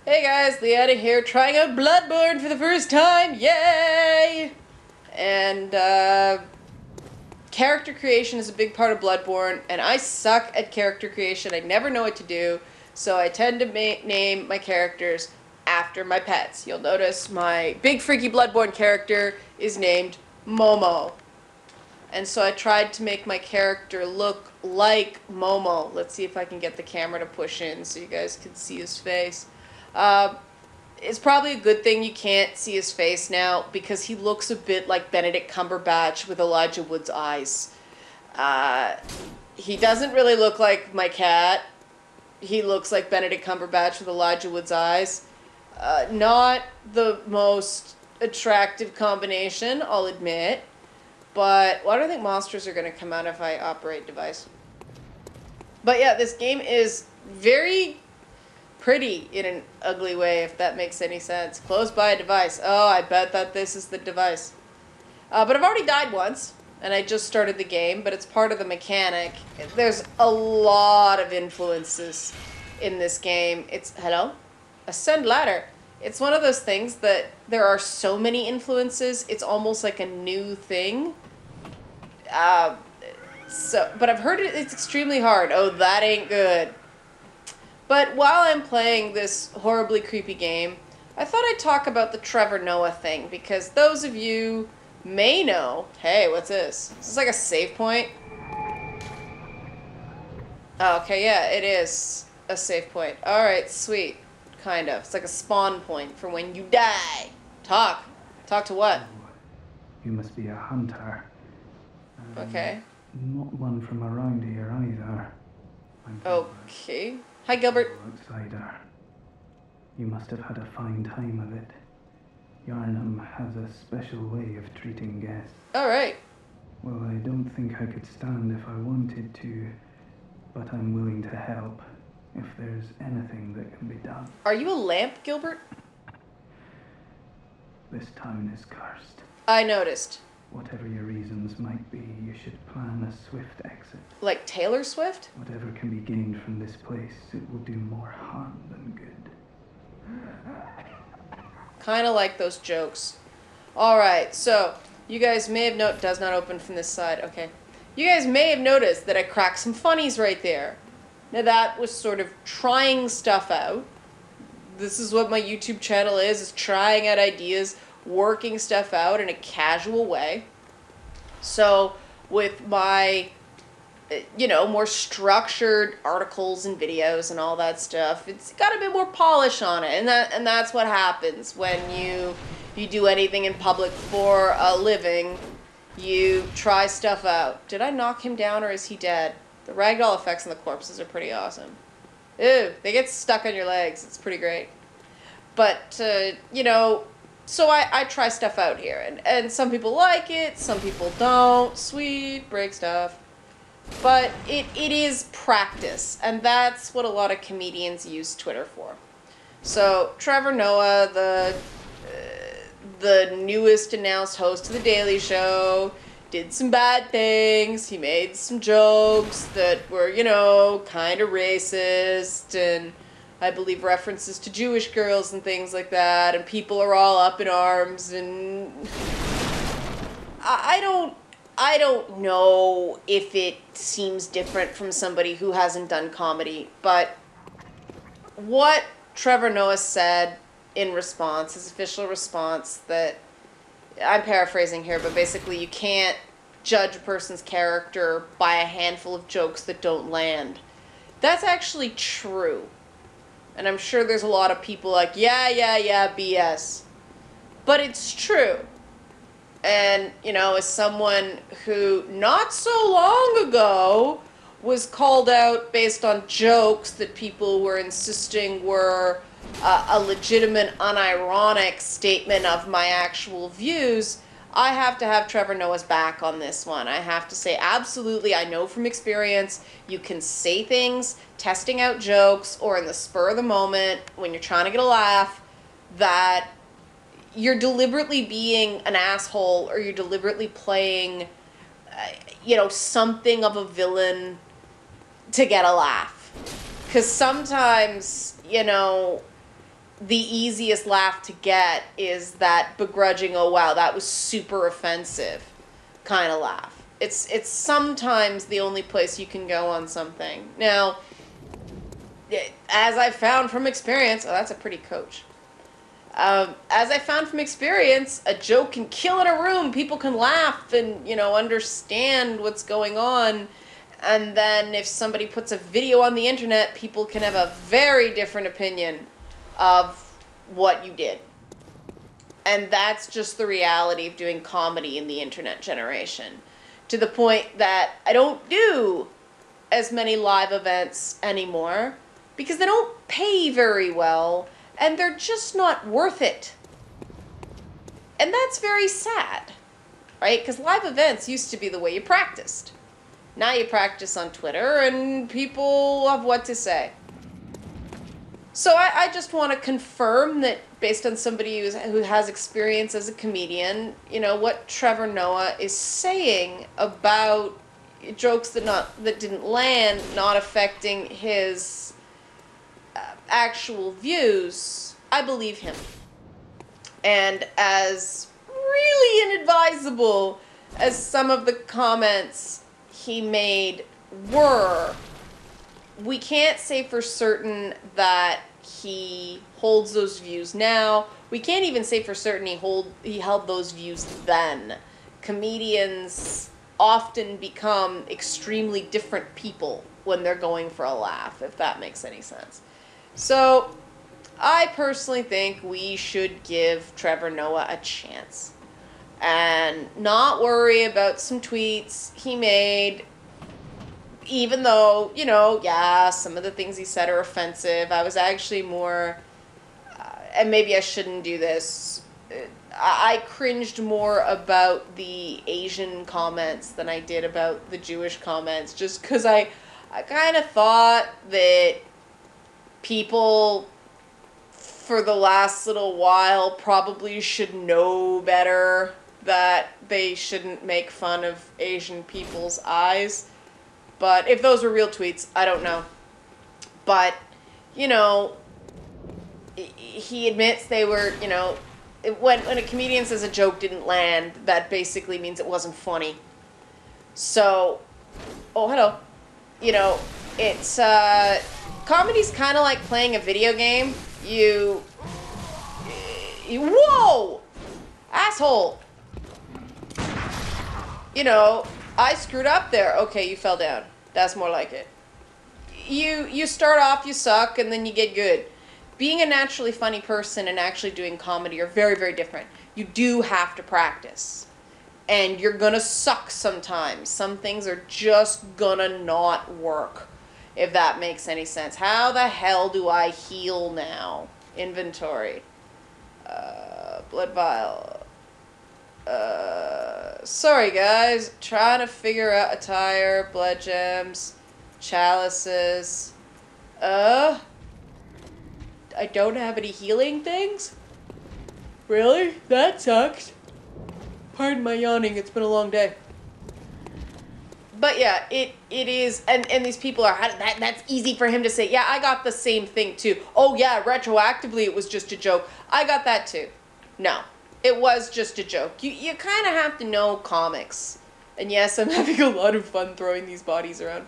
Hey guys, Liana here, trying out Bloodborne for the first time, yay! And, character creation is a big part of Bloodborne, and I suck at character creation, I never know what to do, so I tend to name my characters after my pets. You'll notice my big freaky Bloodborne character is named Momo. And so I tried to make my character look like Momo. Let's see if I can get the camera to push in so you guys can see his face. It's probably a good thing you can't see his face now because he looks a bit like Benedict Cumberbatch with Elijah Wood's eyes. He doesn't really look like my cat. He looks like Benedict Cumberbatch with Elijah Wood's eyes. Not the most attractive combination, I'll admit. But why do I think monsters are going to come out if I operate device? But yeah, this game is very pretty in an ugly way, if that makes any sense. Closed by a device. Oh, I bet that this is the device. But I've already died once, and I just started the game, but it's part of the mechanic. There's a lot of influences in this game. It's, hello? Ascend ladder. It's one of those things that there are so many influences, it's almost like a new thing. But I've heard it's extremely hard. Oh, that ain't good. But while I'm playing this horribly creepy game, I thought I'd talk about the Trevor Noah thing, because those of you may know... Hey, what's this? Is this like a save point? Oh, okay, yeah, it is a save point. Alright, sweet. Kind of. It's like a spawn point for when you die. Talk. Talk to what? You must be a hunter. Okay. Not one from around here either. Okay. Hi, Gilbert. Outsider. You must have had a fine time of it. Yarnum has a special way of treating guests. Alright. Well, I don't think I could stand if I wanted to, but I'm willing to help if there's anything that can be done. Are you a lamp, Gilbert? This town is cursed. I noticed. Whatever your reasons might be, you should plan a swift exit. Like Taylor Swift? Whatever can be gained from this place, it will do more harm than good. Kind of like those jokes. Alright, so, you guys may have noticed... Does not open from this side, okay. You guys may have noticed that I cracked some funnies right there. Now that was sort of trying stuff out. This is what my YouTube channel is trying out ideas, working stuff out in a casual way. So, with my, more structured articles and videos and all that stuff, it's got a bit more polish on it, and that's what happens when you do anything in public for a living. You try stuff out. Did I knock him down or is he dead? The ragdoll effects on the corpses are pretty awesome. Ew, they get stuck on your legs. It's pretty great. But, so I try stuff out here. And some people like it, some people don't. Sweet, break stuff. But it is practice. And that's what a lot of comedians use Twitter for. So, Trevor Noah, the newest announced host of The Daily Show, did some bad things. He made some jokes that were, kind of racist, and I believe references to Jewish girls and things like that, and people are all up in arms, and I don't know if it seems different from somebody who hasn't done comedy, but what Trevor Noah said in response, his official response, that I'm paraphrasing here, but basically you can't judge a person's character by a handful of jokes that don't land. That's actually true. And I'm sure there's a lot of people like, yeah, BS. But it's true. And, as someone who not so long ago was called out based on jokes that people were insisting were a legitimate, unironic statement of my actual views, I have to have Trevor Noah's back on this one. I have to say, absolutely, I know from experience, you can say things, testing out jokes, or in the spur of the moment, when you're trying to get a laugh, that you're deliberately being an asshole, or you're deliberately playing, something of a villain to get a laugh. Because sometimes, the easiest laugh to get is that begrudging, oh wow, that was super offensive kind of laugh. It's sometimes the only place you can go on something. Now, as I found from experience, oh, that's a pretty coach. As I found from experience, a joke can kill in a room. People can laugh and, you know, understand what's going on. And then if somebody puts a video on the internet, people can have a very different opinion of what you did. And that's just the reality of doing comedy in the internet generation. To the point that I don't do as many live events anymore because they don't pay very well and they're just not worth it. And that's very sad, right? Because live events used to be the way you practiced. Now you practice on Twitter and people have what to say. So I just want to confirm that based on somebody who has experience as a comedian, you know, what Trevor Noah is saying about jokes that didn't land not affecting his actual views, I believe him. And as really inadvisable as some of the comments he made were, we can't say for certain that he holds those views now. We can't even say for certain he held those views then. Comedians often become extremely different people when they're going for a laugh, if that makes any sense. So, I personally think we should give Trevor Noah a chance and not worry about some tweets he made. Even though, you know, yeah, some of the things he said are offensive. I was actually more, and maybe I shouldn't do this, I cringed more about the Asian comments than I did about the Jewish comments, just because I kind of thought that people for the last little while probably should know better that they shouldn't make fun of Asian people's eyes. But if those were real tweets, I don't know. But, you know, he admits they were, you know, when a comedian says a joke didn't land, that basically means it wasn't funny. So, oh, hello. You know, it's, comedy's kind of like playing a video game. You, whoa! Asshole! You know, I screwed up there. Okay, you fell down. That's more like it. You start off, you suck, and then you get good. Being a naturally funny person and actually doing comedy are very, very different. You do have to practice. And you're gonna suck sometimes. Some things are just gonna not work, if that makes any sense. How the hell do I heal now? Inventory. Blood vial. Sorry guys, trying to figure out attire, blood gems, chalices. I don't have any healing things? Really? That sucks. Pardon my yawning, it's been a long day. But yeah, it is, and these people are, that's easy for him to say, yeah, I got the same thing too. Oh yeah, retroactively it was just a joke. I got that too. No. It was just a joke. You kind of have to know comics. And yes, I'm having a lot of fun throwing these bodies around.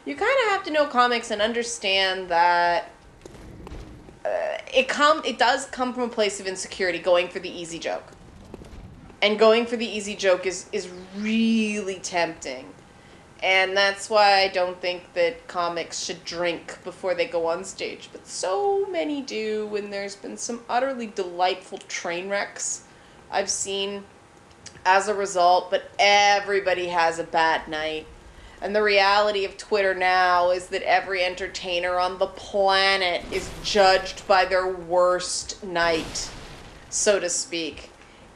You kind of have to know comics and understand that it does come from a place of insecurity, going for the easy joke. And going for the easy joke is really tempting. And that's why I don't think that comics should drink before they go on stage. But so many do, and there's been some utterly delightful train wrecks I've seen as a result, but everybody has a bad night. And the reality of Twitter now is that every entertainer on the planet is judged by their worst night, so to speak.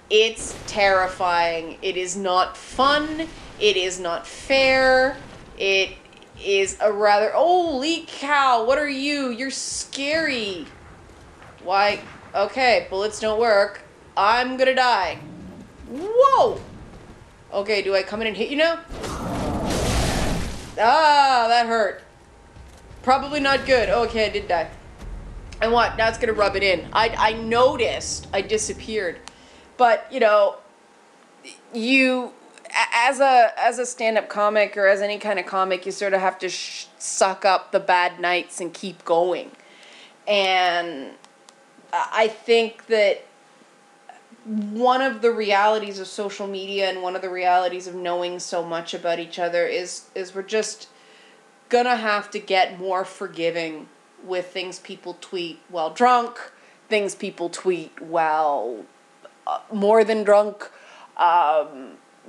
It's terrifying. It is not fun. It is not fair. It is a rather... Holy cow, what are you? You're scary. Why? Okay, bullets don't work. I'm gonna die. Whoa! Okay, do I come in and hit you now? Ah, that hurt. Probably not good. Okay, I did die. And what? Now it's going to rub it in. I noticed I disappeared. But, you know, you, as a stand-up comic or as any kind of comic, you sort of have to suck up the bad nights and keep going. And I think that one of the realities of social media and one of the realities of knowing so much about each other is we're just gonna have to get more forgiving with things people tweet while drunk, things people tweet while more than drunk,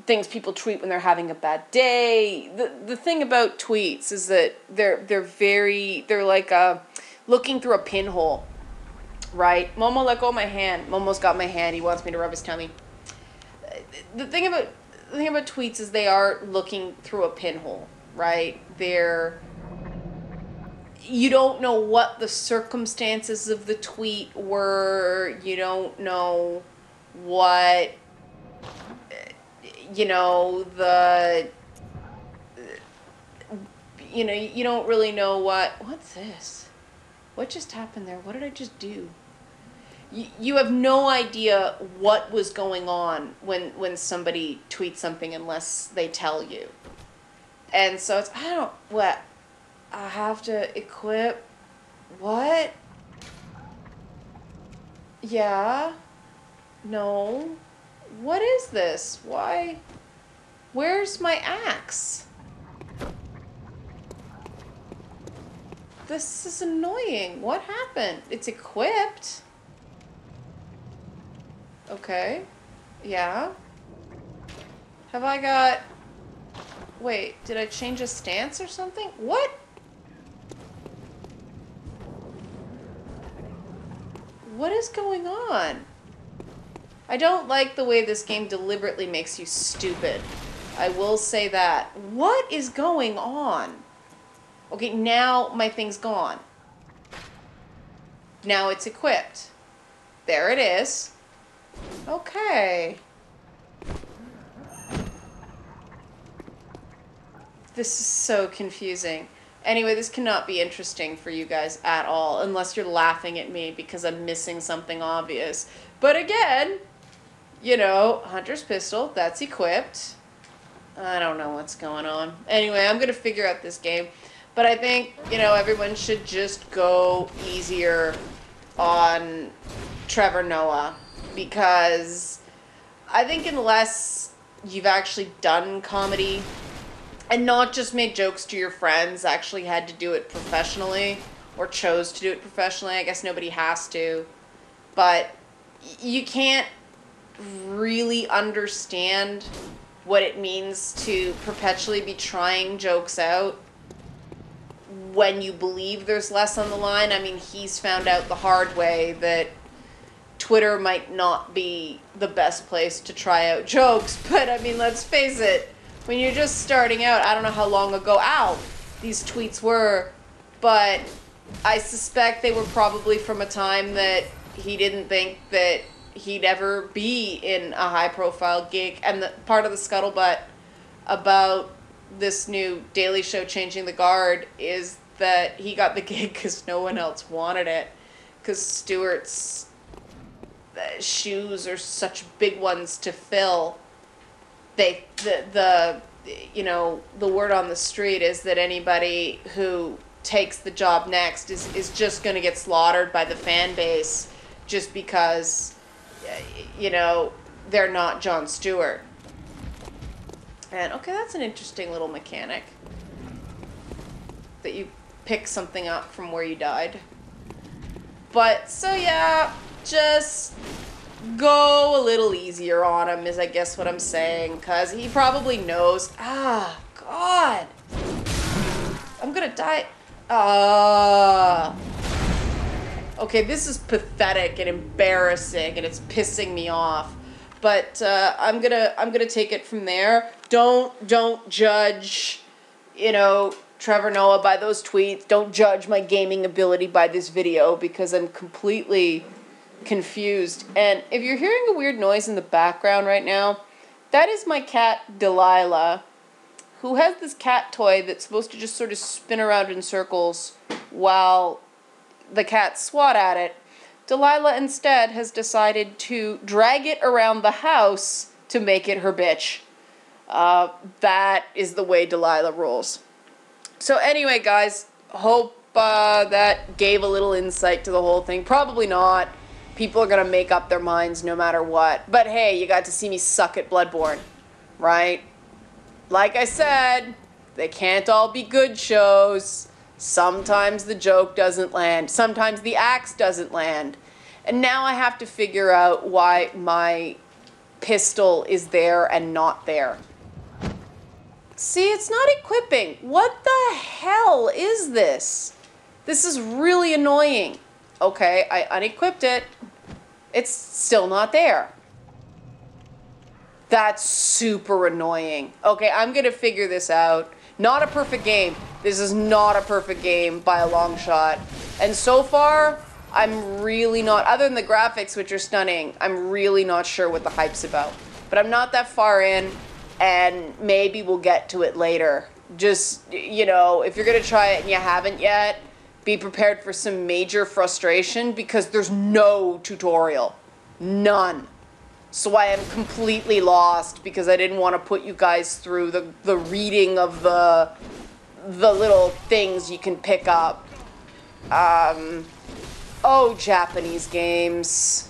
things people tweet when they're having a bad day. The thing about tweets is that they're like looking through a pinhole, right? Momo, let go of my hand. Momo's got my hand. He wants me to rub his tummy. The thing about tweets is they are looking through a pinhole, right? You don't know what the circumstances of the tweet were. You don't know what, you know, you don't really know what's this? What just happened there? What did I just do? You have no idea what was going on when somebody tweets something unless they tell you. And so it's, I have to equip, what? Yeah, no, what is this? Why? Where's my axe? This is annoying. What happened? It's equipped. Okay. Yeah. Have I got... Wait, did I change a stance or something? What? What is going on? I don't like the way this game deliberately makes you stupid. I will say that. What is going on? Okay, now my thing's gone. Now it's equipped. There it is. Okay. This is so confusing. Anyway, this cannot be interesting for you guys at all, unless you're laughing at me because I'm missing something obvious. But again, you know, Hunter's pistol, that's equipped. I don't know what's going on. Anyway, I'm going to figure out this game. But I think, you know, everyone should just go easier on Trevor Noah. Because I think unless you've actually done comedy and not just made jokes to your friends, actually had to do it professionally or chose to do it professionally. I guess nobody has to. But you can't really understand what it means to perpetually be trying jokes out when you believe there's less on the line. I mean, he's found out the hard way that Twitter might not be the best place to try out jokes, but I mean, let's face it, when you're just starting out, I don't know how long ago these tweets were, but I suspect they were probably from a time that he didn't think that he'd ever be in a high-profile gig. And the part of the scuttlebutt about this new Daily Show changing the guard is that he got the gig because no one else wanted it, because Stewart's shoes are such big ones to fill. You know, the word on the street is that anybody who takes the job next is just going to get slaughtered by the fan base just because, you know, they're not Jon Stewart. And okay, that's an interesting little mechanic, that you pick something up from where you died. But so yeah, just go a little easier on him is I guess what I'm saying, because he probably knows. Ah, God, I'm gonna die. Okay, this is pathetic and embarrassing and it's pissing me off, but I'm gonna take it from there. Don't judge, you know, Trevor Noah by those tweets. Don't judge my gaming ability by this video, because I'm completely confused. And if you're hearing a weird noise in the background right now, that is my cat Delilah, who has this cat toy that's supposed to just sort of spin around in circles while the cats swat at it, Delilah instead has decided to drag it around the house to make it her bitch. That is the way Delilah rules. So anyway, guys, hope that gave a little insight to the whole thing. Probably not. People are going to make up their minds no matter what. But hey, you got to see me suck at Bloodborne, right? Like I said, they can't all be good shows. Sometimes the joke doesn't land. Sometimes the axe doesn't land. And now I have to figure out why my pistol is there and not there. See, it's not equipping. What the hell is this? This is really annoying. Okay, I unequipped it. It's still not there. That's super annoying. Okay, I'm gonna figure this out. Not a perfect game. This is not a perfect game by a long shot. And so far, I'm really not, other than the graphics, which are stunning, I'm really not sure what the hype's about. But I'm not that far in, and maybe we'll get to it later. Just, you know, if you're gonna try it and you haven't yet, be prepared for some major frustration because there's no tutorial. None. So I am completely lost because I didn't want to put you guys through the reading of the little things you can pick up. Oh, Japanese games.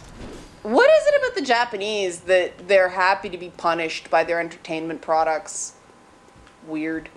What is it about the Japanese that they're happy to be punished by their entertainment products? Weird.